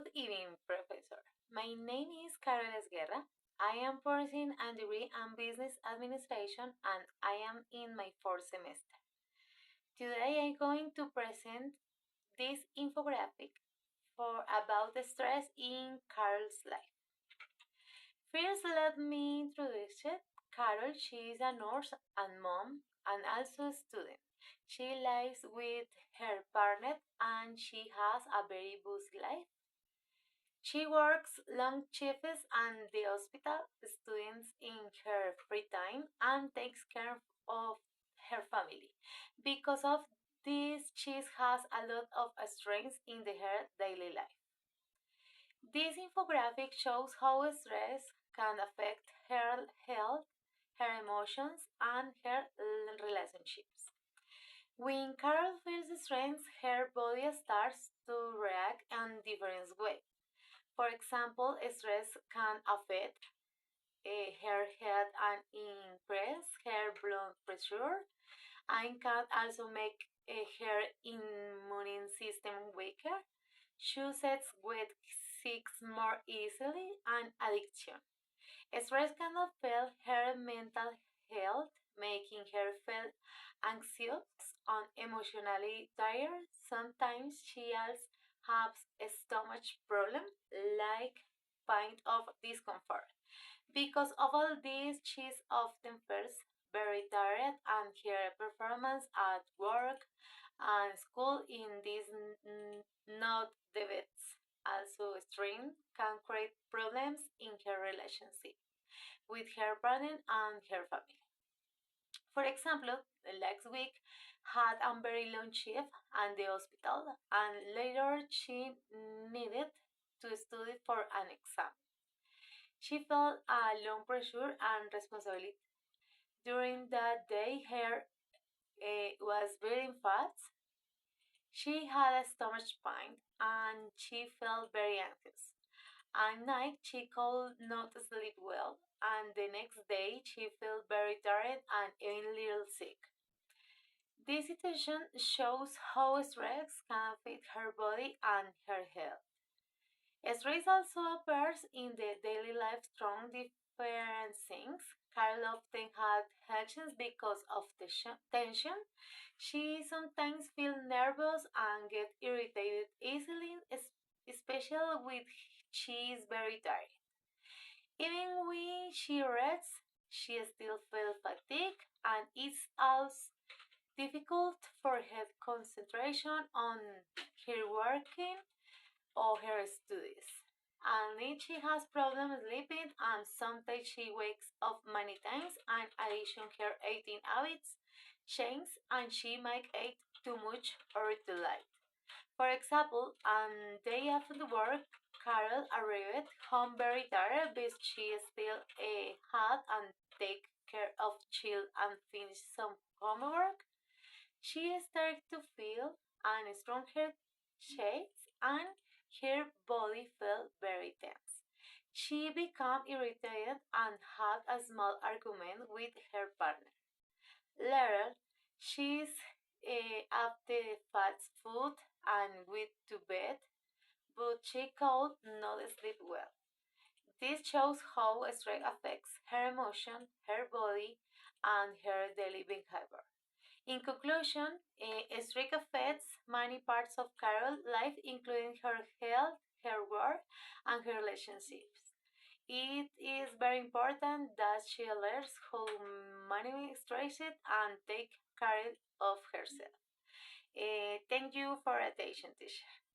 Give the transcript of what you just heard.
Good evening, Professor. My name is Carol Esguerra. I am pursuing a degree in business administration and I am in my fourth semester. Today I'm going to present this infographic for about the stress in Carol's life. First, let me introduce it. Carol, she is a nurse and mom and also a student. She lives with her partner and she has a very busy life. She works long shifts at the hospital, students in her free time, and takes care of her family. Because of this, she has a lot of strength in her daily life. This infographic shows how stress can affect her health, her emotions, and her relationships. When Carol feels stressed, her body starts to react in different ways. For example, stress can affect her health and increase her blood pressure and can also make her immune system weaker. She sets with sick more easily and addiction. Stress can affect her mental health, making her feel anxious and emotionally tired. Sometimes she also has a stomach problem like pain of discomfort. Because of all this, she often feels very tired and her performance at work and school in this not the best. Also, strain can create problems in her relationship with her partner and her family. For example, the last week had a very long shift at the hospital and later she needed to study for an exam. She felt a long pressure and responsibility. During that day, her was very fast. She had a stomach pain and she felt very anxious. At night, she could not sleep well, and the next day, she felt very tired and even a little sick. This situation shows how stress can affect her body and her health. Stress also appears in the daily life through different things. Carol often had actions because of the tension. She sometimes feels nervous and gets irritated easily, especially when she is very tired. Even when she rests, she still feels fatigued and it's also difficult for her concentration on her working or her studies. And if she has problems sleeping and sometimes she wakes up many times and addition her eating habits change and she might eat too much or too late. For example, on day after work, Carol arrived home very tired but she still had and take care of child and finish some homework. She started to feel and strong her shakes and her body felt very tense. She became irritated and had a small argument with her partner. Later, she's at the fast food and went to bed, but she could not sleep well. This shows how stress affects her emotion, her body, and her daily behavior. In conclusion, stress affects many parts of Carol's life, including her health, her work, and her relationships. It is very important that she learns how to manage stress and take care of herself. Thank you for attention, teacher.